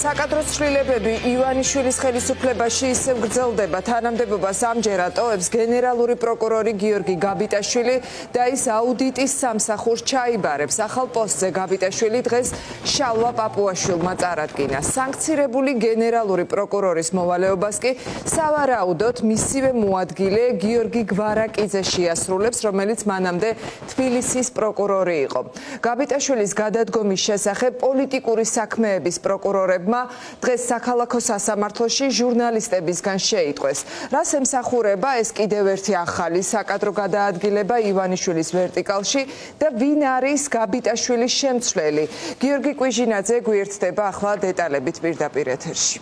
საკადროს ცვლილებები ივანიშვილის ხელისუფლებაში ისევ გრძელდება. თანამდებობას ამჯერად ტოვებს გენერალური პროკურორი გიორგი გაბიტაშვილი და ის აუდიტის სამსახურს ჩაიბარებს. ახალ პოსტზე გაბიტაშვილი დღეს შალვა პაპუაშვილმა წარადგინა. სანქცირებული გენერალური პროკურორის მოვალეობას კი სავარაუდოდ მისივე მოადგილე გიორგი გვარაკიძე შეასრულებს, რომელიც მანამდე თბილისის პროკურორი იყო. გაბიტაშვილის გადადგომის შესახებ პოლიტიკური საქმეების პროკურორებმა დღეს საქალაქო სასამართლოში ჟურნალისტებისგან შეიტყვეს. რას ემსახურება ეს კიდევ ერთი ახალი საკადრო გადაადგილება ივანიშვილის ვერტიკალში და ვინ არის გაბიტაშვილის შემცვლელი? გიორგი კვიჟინაძე გვერდდება ახლა დეტალებით პირდაპირ ეთერში.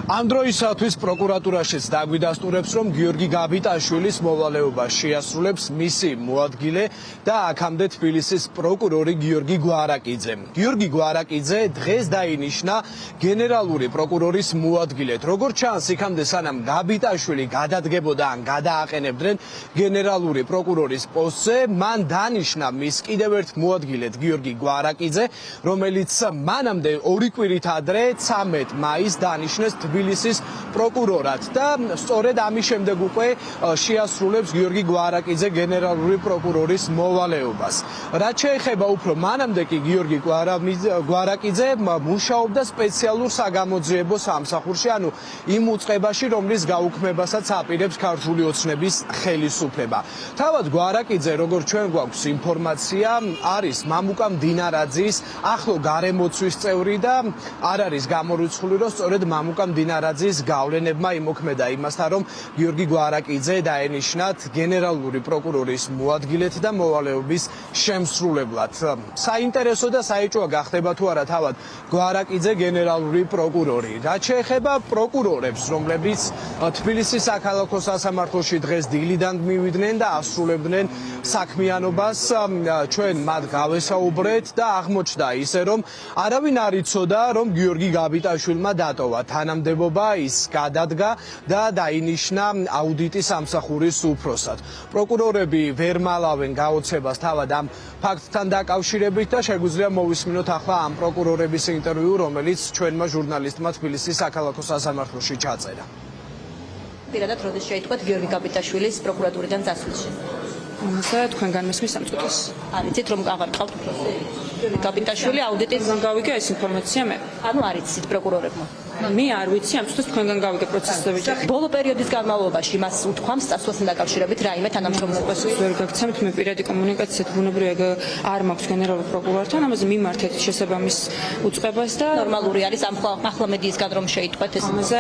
ამ დროისათვის პროკურატურაშიც დაგვიდასტურებს, რომ გიორგი გაბიტაშვილის მოვალეობას შეასრულებს მისი მოადგილე და აქამდე თბილისის პროკურორი გიორგი გვარაკიძე. გიორგი გვარაკიძე დღეს დაინიშნა გენერალური პროკურორის მოადგილედ. როგორც ჩანს, იქამდე სანამ გაბიტაშვილი გადადგებოდა ან გადააყენებდნენ გენერალური პროკურორის პოსტზე, მან დანიშნა მის კიდევ ერთ მოადგილედ გიორგი გვარაკიძე, რომელიც მანამდე 2 კვირით ადრე 13 მაისს დანიშნეს თბილისის პროკურორად და სწორედ ამის შემდეგ უკვე შეასრულებს გიორგი გვარაკიძე გენერალური პროკურორის მოვალეობას. რაც შეეხება უფრო მანამდე კი გიორგი გვარაკიძე მუშაობდა სპეციალურ საგამოძიებო სამსახურში, ანუ იმ უწყებაში, რომლის გაუქმებასაც აპირებს ქართული ოცნების ხელისუფლება. თავად გვარაკიძე, როგორც ჩვენ გვაქვს ინფორმაცია, არის მამუკა მდინარაძის ახლო გარემოცვის წევრი და არ არის გამორიცხული, რომ სწორედ მამუკა მდინარაძის გავლენებმა იმოქმედა იმასთან, რომ გიორგი გვარაკიძე დაენიშნათ გენერალური პროკურორის მოადგილედ და მოვალეობის შემსრულებლად. საინტერესო და საეჭვო გახდება თუ არა თავად გვარაკიძე გენერალური პროკურორი. რაც შეეხება პროკურორებს, რომლებიც თბილისის საქალაქო სასამართლოში დღეს დილიდან მივიდნენ და ასრულებდნენ საქმიანობას, ჩვენ მათ გავესაუბრეთ და აღმოჩნდა ისე, რომ არავინ არ იცოდა, რომ გიორგი გაბიტაშვილმა დატოვა თანამდებობა, ის გადადგა და დაინიშნა აუდიტის სამსახურის უფროსად. პროკურორები ვერ მალავენ გაოცებას თავად ამ ფაქტთან დაკავშირებით და შეგვიძლია მოვისმინოთ ახლა ამ პროკურორების ინტერვიუ, რომელიც ჩვენმა ჟურნალისტმა თბილისის საქალაქო სასამართლოში ჩაწერა. პირადად როდის შეიტყვეთ გიორგი გაბიტაშვილის პროკურატურიდან წასვლაში? ამაზე თქვენგან მისმის სამწუთას. არ იცით რომ აღარ ყავთ უფროსი? გიორგი გაბიტაშვილი აუდიტის გავიგე ეს ინფორმაცია მე. ანუ არ იცით პროკურორებმა? მე არ ვიცი, ამ წუთას თქვენგან გავიგე პროცესები. ბოლო პერიოდის განმავლობაში მას უთქვამს წასვლასთან დაკავშირებით რაიმე თანამშრომლობას? ვერ გაგცემთ, მე პირადი კომუნიკაციით ბუნებრივია არ მაქვს გენერალურ პროკურორთან, ამაზე მიმართეთ შესაბამის უწყებას და ნორმალური არის ახლა მედიისგან რომ შეიტყვეთ ეს? ამაზე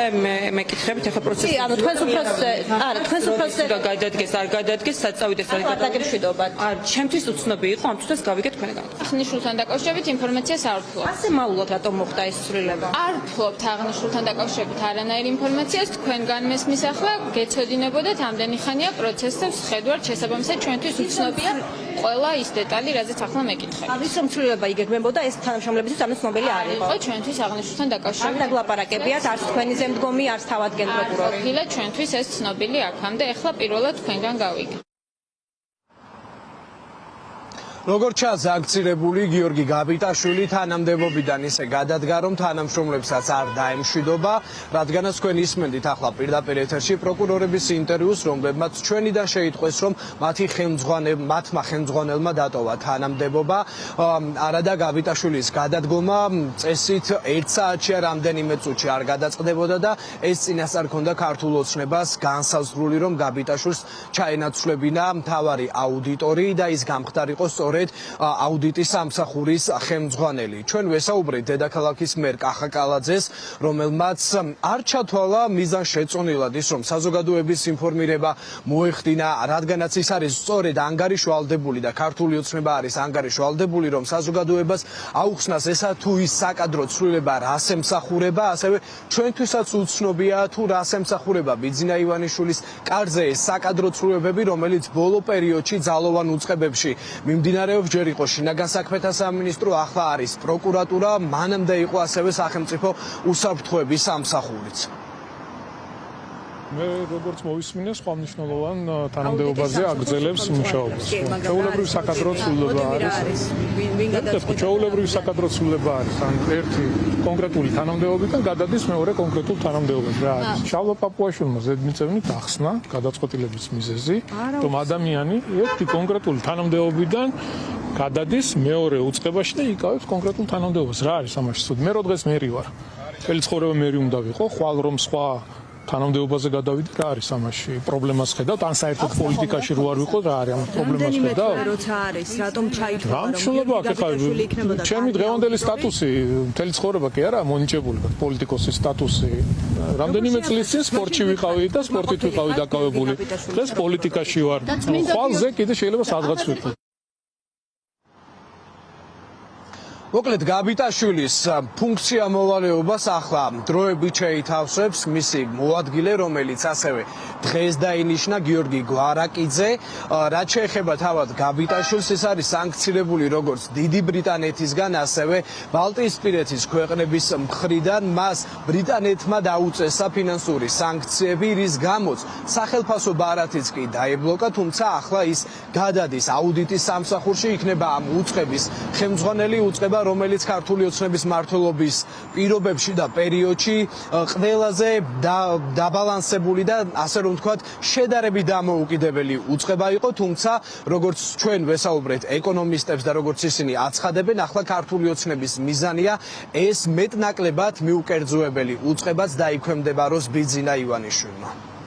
მე კითხებით ახლა პროცესი. ანუ თქვენს უფროსზე, არა, თქვენს უფროსზე გადადგეს, არ გადადგეს, საწავიდეს არ დაგემშვიდობათ. არ, ჩემთვის უცნობი იყო, ამ წუთას გავიგე თქვენგან. აღნიშნულთან დაკავშირებით ინფორმაციას არ ვფლობ. ასე მაულად რატომ მოხდა ეს ცვლილება? არ ვფლობთ აღნიშნულთან დაკავშირებით არანაირ ინფორმაციას, თქვენგან მესმის ახლა გეცოდინებოდეთ ამდენი ხანია პროცესებს ხედავთ, შესაბამისად ჩვენთვის უცნობია ყველა ის დეტალი, რაზეც ახლა მეკითხებით. ის რომ ცვლილება იგეგმებოდა, ეს თანამშრომლებისთვის ამას ცნობილი არ იყო. ჩვენთვის აღნიშნულთან დაკავშირებით არ დაგლაპარაკებიათ, არც თქვენი ზემდგომი, არც თავად გენპროკურორი. ყოფილა ჩვენთვის ეს ცნობილი აქამდე, ახლა პირველად თქვენგან გავიგე. როგორც ჩანს, აქცირებული გიორგი გაბიტაშვილი თანამდებობიდან ისე გადადგა, რომ თანამშრომლებსაც არ დაემშვიდობა, რადგანაც თქვენ ისმენდით ახლა პირდაპირ ეთერში პროკურორების ინტერვიუს, რომლებმაც ჩვენიდან შეიტყვეს, რომ მათმა ხელმძღვანელმა დატოვა თანამდებობა. არადა გაბიტაშვილის გადადგომა წესით 1 საათში ან რამდენიმე წუთში არ გადაწყდებოდა და ეს წინასწარ ჰქონდა ქართულ ოცნებას განსაზღვრული, რომ გაბიტაშვილს ჩაენაცვლებინა მთავარი აუდიტორი და ის გამხდარიყო სწორედ აუდიტის სამსახურის ხელმძღვანელი. ჩვენ ვესაუბრეთ დედაქალაქის მერ კახაკალაძეს, რომელმაც არ ჩათვალა მიზანშეწონილად ის, რომ საზოგადოების ინფორმირება მოეხდინა, რადგანაც ის არის სწორედ ანგარიშვალდებული და ქართული ოცნება არის ანგარიშვალდებული, რომ საზოგადოებას აუხსნას ესა თუ ის საკადრო ცვლილება რას ემსახურება, ასევე ჩვენთვისაც უცნობია თუ რას ემსახურება ბიძინა ივანიშვილის კარზე ეს საკადრო ცვლილებები, რომელიც ბოლო პერიოდში ძალოვან უწყებებში მიმდინარეობს. ჯერ იყო შინაგან საქმეთა სამინისტრო, ახლა არის პროკურატურა, მანამდე იყო ასევე სახელმწიფო უსაფრთხოების სამსახურიც. მე როგორც მოვისმინე, სხვა მნიშვნელოვან თანამდებობაზე აგრძელებს მუშაობას. ჩვეულებრივი საკადრო ცვლილება არის. ჩვეულებრივი საკადრო ცვლილება არის. ან ერთი კონკრეტული თანამდებობიდან გადადის მეორე კონკრეტულ თანამდებობაში. რა არის? შალვა პაპუაშვილმა ზედმიწევნით ახსნა გადაწყვეტილების მიზეზი, რომ ადამიანი ერთი კონკრეტული თანამდებობიდან გადადის მეორე უწყებაში და იკავებს კონკრეტულ თანამდებობას. რა არის ამაში ცუდი? მე რო დღეს მერი ვარ. მთელი ცხოვრება მერი უნდა ვიყო, ხვალ რომ სხვა თანამდებობაზე გადავიდე, რა არის ამაში პრობლემას ხედავთ? ან საერთოდ პოლიტიკაში რო არ ვიყო, რა არის ამ პრობლემას ხედავთ? როცა არის, რატომ ჩაითვალა, რა მშულება აქ ხა ჩემი დღევანდელი სტატუსი, მთელი ცხოვრება კი არა მონიჭებული პოლიტიკოსის სტატუსი. რამდენიმე წლის წინ სპორტში ვიყავი და სპორტით ვიყავი დაკავებული. დღეს პოლიტიკაში ვარ. ხვალზე კიდე შეიძლება სადღაც ვიყო. მოკლედ გაბიტაშვილის ფუნქცია მოვალეობას ახლა დროებით შეითავსებს მისი მოადგილე, რომელიც ასევე დღეს დაინიშნა გიორგი გვარაკიძე. რაც შეეხება თავად გაბიტაშვილს, ის არის სანქცირებული როგორც დიდი ბრიტანეთისგან, ასევე ბალტიისპირეთის ქვეყნების მხრიდან. მას ბრიტანეთმა დაუწესა ფინანსური სანქციები, რის გამოც სახელმწიფო ბარათიც კი დაიბლოკა, თუმცა ახლა ის გადადის აუდიტის სამსახურში, იქნება ამ უწყების ხელმძღვანელი უწყება, რომელიც ქართული ოცნების მმართველობის პირობებში და პერიოდში ყველაზე დაბალანსებული და ასე რომ ვთქვათ, შედარებით დამოუკიდებელი უწყება იყო, თუმცა როგორც ჩვენ ვესაუბრეთ ეკონომისტებს და როგორც ისინი აცხადებენ, ახლა ქართული ოცნების მიზანია ეს მეტნაკლებად მიუკერძოებელი უწყებაც დაიქვემდებაროს ბიძინა ივანიშვილმა.